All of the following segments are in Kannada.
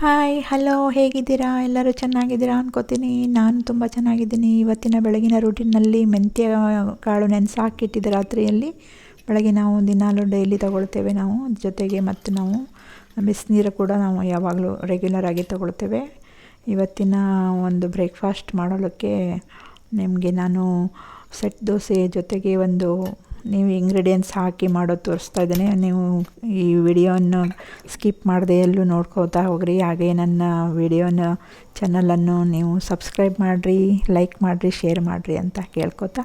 ಹಾಯ್ ಹಲೋ ಹೇಗಿದ್ದೀರಾ? ಎಲ್ಲರೂ ಚೆನ್ನಾಗಿದ್ದೀರಾ ಅನ್ಕೋತೀನಿ. ನಾನು ತುಂಬ ಚೆನ್ನಾಗಿದ್ದೀನಿ. ಇವತ್ತಿನ ಬೆಳಗಿನ ರೂಟೀನ್ನಲ್ಲಿ ಮೆಂತ್ಯ ಕಾಳು ನೆನೆಸಿ ಹಾಕಿಟ್ಟಿದ್ದೆ ರಾತ್ರಿಯಲ್ಲಿ. ಬೆಳಗ್ಗೆ ನಾವು ದಿನಾಲೂ ಡೈಲಿ ತಗೊಳ್ತೇವೆ ನಾವು. ಜೊತೆಗೆ ಮತ್ತು ನಾವು ಬಿಸಿನೀರು ಕೂಡ ನಾವು ಯಾವಾಗಲೂ ರೆಗ್ಯುಲರ್ ಆಗಿ ತಗೊಳ್ತೇವೆ. ಇವತ್ತಿನ ಒಂದು ಬ್ರೇಕ್ಫಾಸ್ಟ್ ಮಾಡೋದಕ್ಕೆ ನಿಮಗೆ ನಾನು ಸೆಟ್ ದೋಸೆ ಜೊತೆಗೆ ಒಂದು ನೀವು ಇಂಗ್ರೀಡಿಯೆಂಟ್ಸ್ ಹಾಕಿ ಮಾಡೋದು ತೋರಿಸ್ತಾ ಇದ್ದೇನೆ. ನೀವು ಈ ವಿಡಿಯೋನ ಸ್ಕಿಪ್ ಮಾಡದೆ ಎಲ್ಲೂ ನೋಡ್ಕೋತಾ ಹೋಗ್ರಿ. ಹಾಗೆ ನನ್ನ ವಿಡಿಯೋನ ಚಾನಲನ್ನು ನೀವು ಸಬ್ಸ್ಕ್ರೈಬ್ ಮಾಡಿರಿ, ಲೈಕ್ ಮಾಡಿರಿ, ಶೇರ್ ಮಾಡಿರಿ ಅಂತ ಕೇಳ್ಕೊತಾ,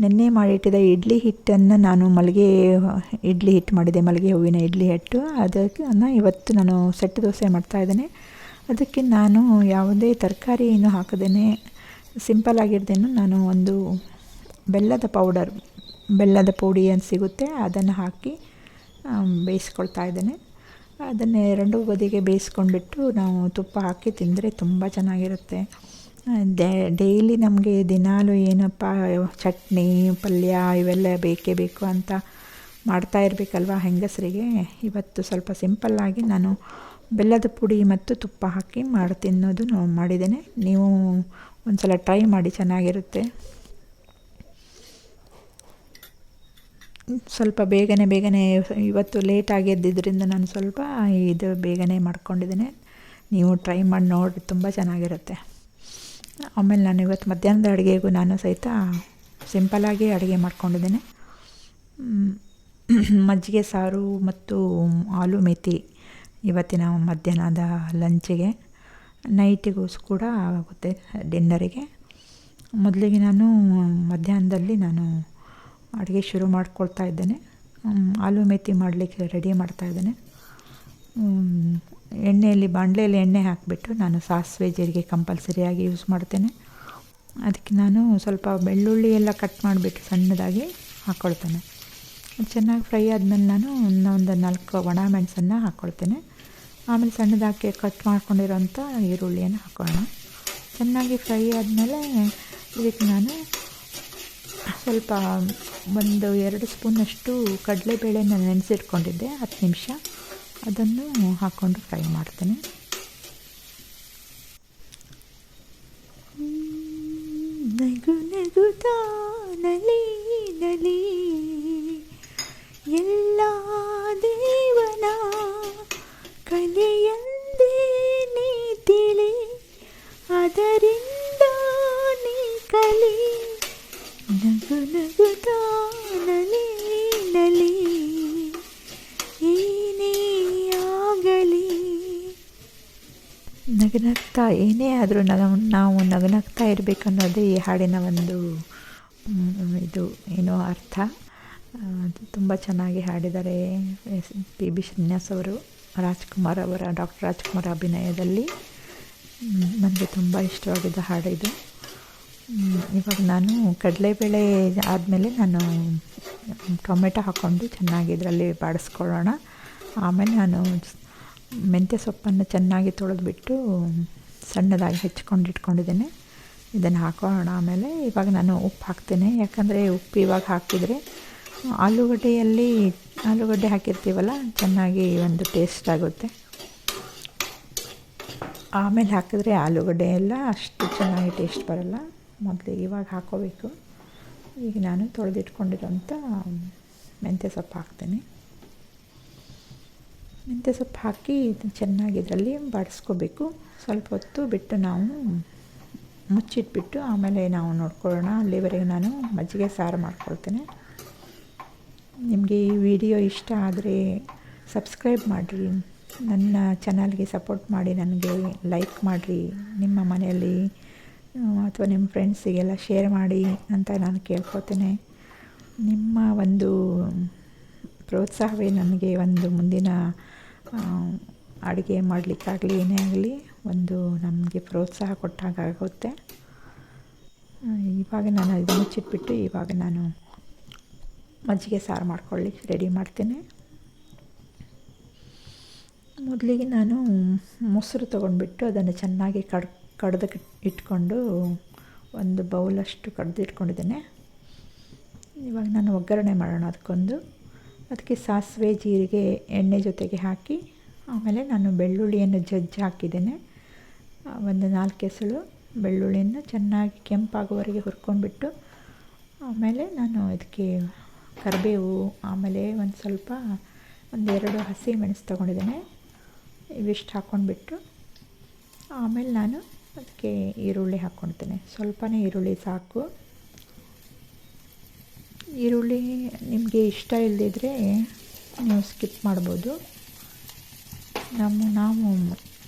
ನೆನ್ನೆ ಮಾಡಿಟ್ಟಿದ್ದ ಇಡ್ಲಿ ಹಿಟ್ಟನ್ನು ನಾನು ಇಡ್ಲಿ ಹಿಟ್ಟು ಮಾಡಿದೆ, ಮಲ್ಲಿಗೆ ಹೂವಿನ ಇಡ್ಲಿ ಹಿಟ್ಟು. ಅದನ್ನು ಇವತ್ತು ನಾನು ಸೆಟ್ ದೋಸೆ ಮಾಡ್ತಾಯಿದ್ದೇನೆ. ಅದಕ್ಕೆ ನಾನು ಯಾವುದೇ ತರಕಾರಿ ಏನು ಹಾಕದೇನೆ ಸಿಂಪಲ್ ಆಗಿರ್ದೇನು ನಾನು ಒಂದು ಬೆಲ್ಲದ ಪುಡಿ ಅಂತ ಸಿಗುತ್ತೆ, ಅದನ್ನು ಹಾಕಿ ಬೇಯಿಸ್ಕೊಳ್ತಾ ಇದ್ದೇನೆ. ಅದನ್ನು ಎರಡೂ ಬದಿಗೆ ಬೇಯಿಸ್ಕೊಂಡ್ಬಿಟ್ಟು ನಾವು ತುಪ್ಪ ಹಾಕಿ ತಿಂದರೆ ತುಂಬ ಚೆನ್ನಾಗಿರುತ್ತೆ. ಡೈಲಿ ನಮಗೆ ದಿನಾಲೂ ಏನಪ್ಪ ಚಟ್ನಿ ಪಲ್ಯ ಇವೆಲ್ಲ ಬೇಕೇ ಬೇಕು ಅಂತ ಮಾಡ್ತಾ ಇರಬೇಕಲ್ವ ಹೆಂಗಸರಿಗೆ. ಇವತ್ತು ಸ್ವಲ್ಪ ಸಿಂಪಲ್ಲಾಗಿ ನಾನು ಬೆಲ್ಲದ ಪುಡಿ ಮತ್ತು ತುಪ್ಪ ಹಾಕಿ ತಿನ್ನೋದು ಮಾಡಿದ್ದೇನೆ. ನೀವು ಒಂದು ಸಲ ಟ್ರೈ ಮಾಡಿ, ಚೆನ್ನಾಗಿರುತ್ತೆ. ಸ್ವಲ್ಪ ಬೇಗನೆ ಇವತ್ತು ಲೇಟಾಗಿ ಎದ್ದಿದ್ದರಿಂದ ನಾನು ಸ್ವಲ್ಪ ಬೇಗನೆ ಮಾಡ್ಕೊಂಡಿದ್ದೇನೆ. ನೀವು ಟ್ರೈ ಮಾಡಿ ನೋಡಿ, ತುಂಬ ಚೆನ್ನಾಗಿರುತ್ತೆ. ಆಮೇಲೆ ನಾನು ಇವತ್ತು ಮಧ್ಯಾಹ್ನದ ಅಡುಗೆಗೂ ನಾನು ಸಹಿತ ಸಿಂಪಲ್ಲಾಗಿ ಅಡುಗೆ ಮಾಡ್ಕೊಂಡಿದ್ದೇನೆ. ಮಜ್ಜಿಗೆ ಸಾರು ಮತ್ತು ಆಲೂ ಮೆಥಿ ಇವತ್ತಿನ ಮಧ್ಯಾಹ್ನದ ಲಂಚಿಗೆ. ನೈಟಿಗೂ ಕೂಡ ಆಗುತ್ತೆ ಡಿನ್ನರಿಗೆ. ಮೊದಲಿಗೆ ನಾನು ಮಧ್ಯಾಹ್ನದಲ್ಲಿ ಅಡುಗೆ ಶುರು ಮಾಡ್ಕೊಳ್ತಾ ಇದ್ದೇನೆ. ಆಲೂ ಮೆಥಿ ಮಾಡಲಿಕ್ಕೆ ರೆಡಿ ಮಾಡ್ತಾಯಿದ್ದೇನೆ. ಬಾಣಲೆಯಲ್ಲಿ ಎಣ್ಣೆ ಹಾಕಿಬಿಟ್ಟು ನಾನು ಸಾಸಿವೆ ಜೀರಿಗೆ ಕಂಪಲ್ಸರಿಯಾಗಿ ಯೂಸ್ ಮಾಡ್ತೇನೆ. ಅದಕ್ಕೆ ನಾನು ಸ್ವಲ್ಪ ಬೆಳ್ಳುಳ್ಳಿ ಎಲ್ಲ ಕಟ್ ಮಾಡಿಬಿಟ್ಟು ಸಣ್ಣದಾಗಿ ಹಾಕ್ಕೊಳ್ತೇನೆ. ಚೆನ್ನಾಗಿ ಫ್ರೈ ಆದಮೇಲೆ ನಾನು ಒಂದು 4 ಒಣ ಮೆಣಸನ್ನು ಹಾಕ್ಕೊಳ್ತೇನೆ. ಆಮೇಲೆ ಸಣ್ಣದಾಗಿ ಕಟ್ ಮಾಡ್ಕೊಂಡಿರೋಂಥ ಈರುಳ್ಳಿಯನ್ನು ಹಾಕೋಣ. ಚೆನ್ನಾಗಿ ಫ್ರೈ ಆದಮೇಲೆ ಇದಕ್ಕೆ ನಾನು ಸ್ವಲ್ಪ 1-2 ಸ್ಪೂನಷ್ಟು ಕಡಲೆಬೇಳೆನ ನೆನೆಸಿಟ್ಕೊಂಡಿದ್ದೆ 10 ನಿಮಿಷ, ಅದನ್ನು ಹಾಕ್ಕೊಂಡು ಫ್ರೈ ಮಾಡ್ತೇನೆ. ನಗು ನಗುತ್ತಾ ನಲಿ ನಲಿ ಎಲ್ಲ ದೇವನ ಕಲೆಯಂದೇ ನೀ ತಿಳಿ, ಅದರಿಂದ ನೀ ಕಲಿ. ನಗು ನಗುತ್ತಾ ನಲಿ ನಲಿ ಏನೇ ಆಗಲಿ. ನಗುನಗ್ತಾ ಏನೇ ಆದರೂ ನಾವು ನಗುನಗ್ತಾ ಇರಬೇಕನ್ನೋದೇ ಈ ಹಾಡಿನ ಒಂದು ಅರ್ಥ. ತುಂಬ ಚೆನ್ನಾಗಿ ಹಾಡಿದ್ದಾರೆ ಪಿ.ಬಿ. ಶ್ರೀನಿವಾಸ್ ಅವರು. ಡಾಕ್ಟರ್ ರಾಜ್ಕುಮಾರ್ ಅಭಿನಯದಲ್ಲಿ ನನಗೆ ತುಂಬ ಇಷ್ಟವಾಗಿದ್ದ ಹಾಡು ಇದು. ಇವಾಗ ನಾನು ಕಡಲೆಬೇಳೆ ಆದಮೇಲೆ ನಾನು ಟೊಮೆಟೊ ಹಾಕ್ಕೊಂಡು ಚೆನ್ನಾಗಿ ಇದರಲ್ಲಿ ಬಾಡಿಸ್ಕೊಳ್ಳೋಣ. ಆಮೇಲೆ ನಾನು ಮೆಂತ್ಯ ಸೊಪ್ಪನ್ನು ಚೆನ್ನಾಗಿ ತೊಳೆದ್ಬಿಟ್ಟು ಸಣ್ಣದಾಗಿ ಇಟ್ಕೊಂಡಿದ್ದೇನೆ. ಇದನ್ನು ಹಾಕೋಣ. ಆಮೇಲೆ ಇವಾಗ ನಾನು ಉಪ್ಪು ಹಾಕ್ತೇನೆ, ಯಾಕಂದರೆ ಉಪ್ಪು ಇವಾಗ ಹಾಕಿದರೆ ಆಲೂಗಡ್ಡೆ ಹಾಕಿರ್ತೀವಲ್ಲ, ಚೆನ್ನಾಗಿ ಒಂದು ಟೇಸ್ಟ್ ಆಗುತ್ತೆ. ಆಮೇಲೆ ಹಾಕಿದ್ರೆ ಆಲೂಗಡ್ಡೆ ಎಲ್ಲ ಅಷ್ಟು ಚೆನ್ನಾಗಿ ಟೇಸ್ಟ್ ಬರಲ್ಲ. ಇವಾಗ ಹಾಕೋಬೇಕು. ಈಗ ನಾನು ತೊಳೆದಿಟ್ಕೊಂಡಿರೋಂಥ ಮೆಂತ್ಯ ಸೊಪ್ಪು ಹಾಕ್ತೇನೆ. ಮೆಂತ್ಯ ಸೊಪ್ಪು ಹಾಕಿ ಚೆನ್ನಾಗಿ ಇದರಲ್ಲಿ ಬಾಡಿಸ್ಕೋಬೇಕು. ಸ್ವಲ್ಪ ಹೊತ್ತು ಬಿಟ್ಟು ನಾವು ಮುಚ್ಚಿಟ್ಬಿಟ್ಟು ಆಮೇಲೆ ನಾವು ನೋಡ್ಕೊಳ್ಳೋಣ. ಅಲ್ಲಿವರೆಗೆ ನಾನು ಮಜ್ಜಿಗೆ ಸಾರು ಮಾಡ್ಕೊಳ್ತೇನೆ. ನಿಮಗೆ ಈ ವಿಡಿಯೋ ಇಷ್ಟ ಆದರೆ ಸಬ್ಸ್ಕ್ರೈಬ್ ಮಾಡಿರಿ, ನನ್ನ ಚಾನಲ್ಗೆ ಸಪೋರ್ಟ್ ಮಾಡಿ, ನನಗೆ ಲೈಕ್ ಮಾಡಿರಿ, ನಿಮ್ಮ ಮನೆಯಲ್ಲಿ ಅಥವಾ ನಿಮ್ಮ ಫ್ರೆಂಡ್ಸಿಗೆಲ್ಲ ಶೇರ್ ಮಾಡಿ ಅಂತ ನಾನು ಕೇಳ್ಕೊತೇನೆ. ನಿಮ್ಮ ಒಂದು ಪ್ರೋತ್ಸಾಹವೇ ನನಗೆ ಒಂದು ಮುಂದಿನ ಅಡುಗೆ ಮಾಡಲಿಕ್ಕಾಗಲಿ ಏನೇ ಆಗಲಿ ಒಂದು ನಮಗೆ ಪ್ರೋತ್ಸಾಹ ಕೊಟ್ಟಾಗುತ್ತೆ. ಇವಾಗ ನಾನು ಇದು ಮುಚ್ಚಿಟ್ಬಿಟ್ಟು ಇವಾಗ ನಾನು ಮಜ್ಜಿಗೆ ಸಾರು ಮಾಡ್ಕೊಳ್ಳಿಕ್ಕೆ ರೆಡಿ ಮಾಡ್ತೇನೆ. ಮೊದಲಿಗೆ ನಾನು ಮೊಸರು ತೊಗೊಂಡ್ಬಿಟ್ಟು ಅದನ್ನು ಚೆನ್ನಾಗಿ ಕಡ್ದು ಇಟ್ಕೊಂಡು ಒಂದು ಬೌಲಷ್ಟು ಕಡ್ದು ಇಟ್ಕೊಂಡಿದ್ದೇನೆ. ಇವಾಗ ನಾನು ಒಗ್ಗರಣೆ ಮಾಡೋಣ. ಅದಕ್ಕೆ ಸಾಸಿವೆ ಜೀರಿಗೆ ಎಣ್ಣೆ ಜೊತೆಗೆ ಹಾಕಿ ಆಮೇಲೆ ನಾನು ಬೆಳ್ಳುಳ್ಳಿಯನ್ನು ಜಜ್ಜಿ ಹಾಕಿದ್ದೇನೆ. ಒಂದು 4 ಎಸಳು ಬೆಳ್ಳುಳ್ಳಿಯನ್ನು ಚೆನ್ನಾಗಿ ಕೆಂಪಾಗುವವರೆಗೆ ಹುರ್ಕೊಂಡ್ಬಿಟ್ಟು, ಆಮೇಲೆ ನಾನು ಇದಕ್ಕೆ ಕರಿಬೇವು, ಆಮೇಲೆ ಒಂದೆರಡು ಹಸಿ ಮೆಣಸು ತೊಗೊಂಡಿದ್ದೇನೆ. ಇವಿಷ್ಟು ಹಾಕ್ಕೊಂಡ್ಬಿಟ್ಟು ಆಮೇಲೆ ನಾನು ಅದಕ್ಕೆ ಈರುಳ್ಳಿ ಹಾಕ್ಕೊಳ್ತೇನೆ. ಸ್ವಲ್ಪನೇ ಈರುಳ್ಳಿ ಸಾಕು. ಈರುಳ್ಳಿ ನಿಮಗೆ ಇಷ್ಟ ಇಲ್ಲದಿದ್ದರೆ ನೀವು ಸ್ಕಿಪ್ ಮಾಡ್ಬೋದು. ನಾವು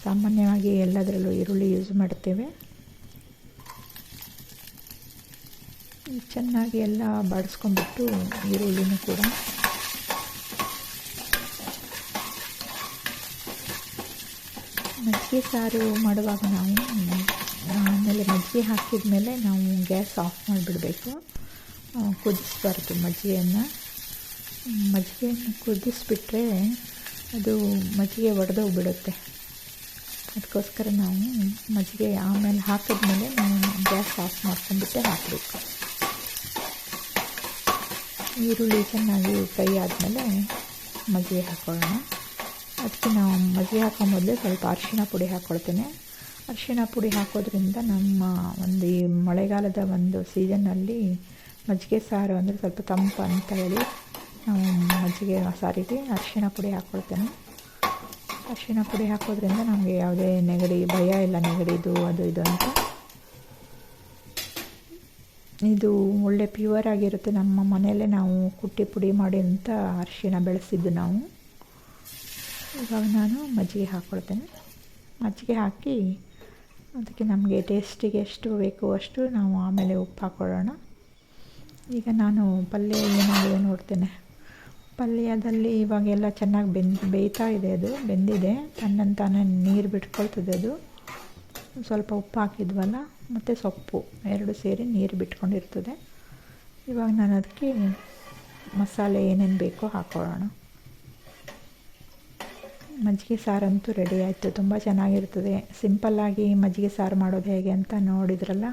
ಸಾಮಾನ್ಯವಾಗಿ ಎಲ್ಲದರಲ್ಲೂ ಈರುಳ್ಳಿ ಯೂಸ್ ಮಾಡ್ತೇವೆ. ಚೆನ್ನಾಗಿ ಎಲ್ಲ ಬಾಡಿಸ್ಕೊಂಡ್ಬಿಟ್ಟು ಈರುಳ್ಳಿನೂ ಕೂಡ ಮಜ್ಜಿಗೆ ಸಾರು ಮಾಡುವಾಗ ಆಮೇಲೆ ಮಜ್ಜಿಗೆ ಹಾಕಿದ ಮೇಲೆ ನಾವು ಗ್ಯಾಸ್ ಆಫ್ ಮಾಡಿಬಿಡಬೇಕು. ಕುದಿಸ್ಬಾರ್ದು ಮಜ್ಜಿಗೆಯನ್ನು ಕುದಿಸ್ಬಿಟ್ರೆ ಅದು ಮಜ್ಜಿಗೆ ಒಡೆದೋಗ್ಬಿಡುತ್ತೆ. ಅದಕ್ಕೋಸ್ಕರ ನಾವು ಮಜ್ಜಿಗೆ ಆಮೇಲೆ ಹಾಕಿದ್ಮೇಲೆ ನಾವು ಗ್ಯಾಸ್ ಆಫ್ ಮಾಡ್ಕೊಂಡ್ಬಿಟ್ಟೆ ಹಾಕಬೇಕು. ಈರುಳ್ಳಿ ಚೆನ್ನಾಗಿ ಫ್ರೈ ಆದಮೇಲೆ ಮಜ್ಜಿಗೆ ಹಾಕ್ಕೊಳ್ಳೋಣ. ಅದಕ್ಕೆ ನಾವು ಮಜ್ಜಿಗೆ ಹಾಕೋ ಮೊದಲೇ ಸ್ವಲ್ಪ ಅರಿಶಿಣ ಪುಡಿ ಹಾಕ್ಕೊಳ್ತೇನೆ. ಅರಿಶಿಣ ಪುಡಿ ಹಾಕೋದ್ರಿಂದ ನಮ್ಮ ಈ ಮಳೆಗಾಲದ ಸೀಸನ್ನಲ್ಲಿ ಮಜ್ಜಿಗೆ ಸಾರು ಅಂದರೆ ಸ್ವಲ್ಪ ತಂಪು ಅಂತ ಹೇಳಿ ನಾವು ಮಜ್ಜಿಗೆ ಸಾರಿಗೆ ಅರಿಶಿಣ ಪುಡಿ ಹಾಕ್ಕೊಳ್ತೇನೆ. ಅರಿಶಿಣ ಪುಡಿ ಹಾಕೋದ್ರಿಂದ ನಮಗೆ ಯಾವುದೇ ಭಯ ಇಲ್ಲ, ನೆಗಡಿದು ಅದು ಇದು ಅಂತ. ಇದು ಒಳ್ಳೆ ಪ್ಯೂರ್ ಆಗಿರುತ್ತೆ. ನಮ್ಮ ಮನೆಯಲ್ಲೇ ನಾವು ಕುಟ್ಟಿ ಪುಡಿ ಮಾಡಿ ಅಂತ ಅರಿಶಿಣ ಬೆಳೆಸಿದ್ದು ನಾವು. ಇವಾಗ ನಾನು ಮಜ್ಜಿಗೆ ಹಾಕ್ಕೊಳ್ತೇನೆ. ಮಜ್ಜಿಗೆ ಹಾಕಿ ಅದಕ್ಕೆ ನಮಗೆ ಟೇಸ್ಟಿಗೆ ಎಷ್ಟು ಬೇಕೋ ಅಷ್ಟು ನಾವು ಆಮೇಲೆ ಉಪ್ಪು ಹಾಕ್ಕೊಳ್ಳೋಣ. ಈಗ ನಾನು ಪಲ್ಯ ಏನಾಗಿದೆ ನೋಡ್ತೇನೆ. ಪಲ್ಯದಲ್ಲಿ ಇವಾಗೆಲ್ಲ ಚೆನ್ನಾಗಿ ಬೇಯ್ತಾ ಇದೆ, ಅದು ಬೆಂದಿದೆ, ತನ್ನಂತಾನೆ ನೀರು ಬಿಟ್ಕೊಳ್ತದೆ. ಅದು ಸ್ವಲ್ಪ ಉಪ್ಪು ಹಾಕಿದ್ವಲ್ಲ ಮತ್ತು ಸೊಪ್ಪು ಎರಡು ಸೇರಿ ನೀರು ಬಿಟ್ಕೊಂಡಿರ್ತದೆ. ಇವಾಗ ನಾನು ಅದಕ್ಕೆ ಮಸಾಲೆ ಏನೇನು ಬೇಕೋ ಹಾಕ್ಕೊಳ್ಳೋಣ. ಮಜ್ಜಿಗೆ ಸಾರಂತೂ ರೆಡಿ ಆಯಿತು. ತುಂಬ ಚೆನ್ನಾಗಿರ್ತದೆ. ಸಿಂಪಲ್ಲಾಗಿ ಮಜ್ಜಿಗೆ ಸಾರು ಮಾಡೋದು ಹೇಗೆ ಅಂತ ನೋಡಿದ್ರಲ್ಲ.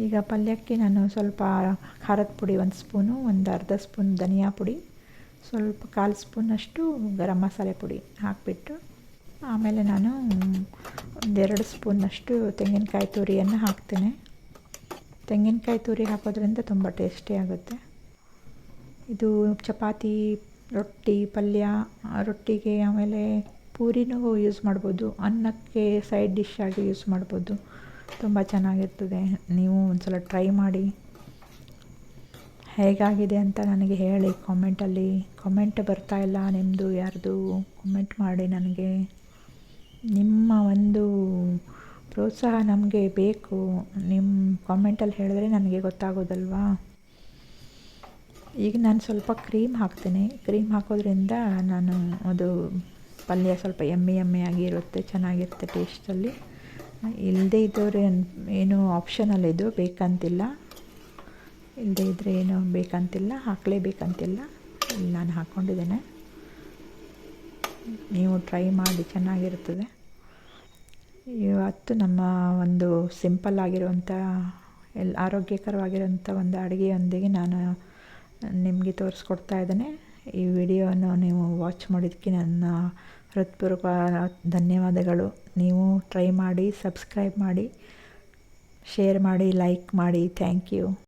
ಈಗ ಪಲ್ಯಕ್ಕೆ ನಾನು ಸ್ವಲ್ಪ ಖಾರದ ಪುಡಿ 1 ಸ್ಪೂನು, ಒಂದು ಅರ್ಧ ಸ್ಪೂನ್ ಧನಿಯಾ ಪುಡಿ, ಸ್ವಲ್ಪ 1/4 ಸ್ಪೂನಷ್ಟು ಗರಂ ಮಸಾಲೆ ಪುಡಿ ಹಾಕಿಬಿಟ್ಟು, ಆಮೇಲೆ ನಾನು 2 ಸ್ಪೂನಷ್ಟು ತೆಂಗಿನಕಾಯಿ ತುರಿಯನ್ನು ಹಾಕ್ತೇನೆ. ತೆಂಗಿನಕಾಯಿ ತುರಿ ಹಾಕೋದ್ರಿಂದ ತುಂಬ ಟೇಸ್ಟಿ ಆಗುತ್ತೆ. ಇದು ಚಪಾತಿ, ರೊಟ್ಟಿ, ಪಲ್ಯ, ರೊಟ್ಟಿಗೆ ಆಮೇಲೆ ಪೂರಿನೂ ಯೂಸ್ ಮಾಡ್ಬೋದು. ಅನ್ನಕ್ಕೆ ಸೈಡ್ ಡಿಶ್ ಆಗಿ ಯೂಸ್ ಮಾಡ್ಬೋದು. ತುಂಬ ಚೆನ್ನಾಗಿರ್ತದೆ. ನೀವು ಒಂದ್ಸಲ ಟ್ರೈ ಮಾಡಿ. ಹೇಗಾಗಿದೆ ಅಂತ ನನಗೆ ಹೇಳಿ ಕಾಮೆಂಟಲ್ಲಿ. ಕಾಮೆಂಟ್ ಬರ್ತಾಯಿಲ್ಲ ನಿಮ್ಮದು, ಯಾರ್ದು ಕಾಮೆಂಟ್ ಮಾಡಿ. ನನಗೆ ನಿಮ್ಮ ಒಂದು ಪ್ರೋತ್ಸಾಹ ನಮಗೆ ಬೇಕು. ನಿಮ್ಮ ಕಾಮೆಂಟಲ್ಲಿ ಹೇಳಿದ್ರೆ ನನಗೆ ಗೊತ್ತಾಗೋದಲ್ವಾ. ಈಗ ನಾನು ಸ್ವಲ್ಪ ಕ್ರೀಮ್ ಹಾಕ್ತೇನೆ. ಕ್ರೀಮ್ ಹಾಕೋದ್ರಿಂದ ಅದು ಪಲ್ಯ ಸ್ವಲ್ಪ ಎಮ್ಮೆ ಆಗಿರುತ್ತೆ, ಚೆನ್ನಾಗಿರುತ್ತೆ ಟೇಸ್ಟಲ್ಲಿ. ಇಲ್ಲದೇ ಇದ್ದವ್ರು ಏನು ಆಪ್ಷನಲ್ ಇದು, ಬೇಕಂತಿಲ್ಲ. ಇಲ್ಲದೇ ಇದ್ದರೆ ಏನು ಬೇಕಂತಿಲ್ಲ, ಹಾಕಲೇಬೇಕಂತಿಲ್ಲ. ಇಲ್ಲಿ ನಾನು ಹಾಕ್ಕೊಂಡಿದ್ದೇನೆ. ನೀವು ಟ್ರೈ ಮಾಡಿ, ಚೆನ್ನಾಗಿರ್ತದೆ. ಇವತ್ತು ನಮ್ಮ ಒಂದು ಸಿಂಪಲ್ ಆಗಿರುವಂಥ ಆರೋಗ್ಯಕರವಾಗಿರುವಂಥ ಒಂದು ಅಡುಗೆಯೊಂದಿಗೆ ನಾನು ನಿಮಗೆ ತೋರಿಸ್ಕೊಡ್ತಾ ಇದ್ದೇನೆ. ಈ ವಿಡಿಯೋವನ್ನು ನೀವು ವಾಚ್ ಮಾಡಿದ್ದಕ್ಕೆ ನನ್ನ ಹೃತ್ಪೂರ್ವಕ ಧನ್ಯವಾದಗಳು. ನೀವು ಟ್ರೈ ಮಾಡಿ, ಸಬ್ಸ್ಕ್ರೈಬ್ ಮಾಡಿ, ಶೇರ್ ಮಾಡಿ, ಲೈಕ್ ಮಾಡಿ. Thank you.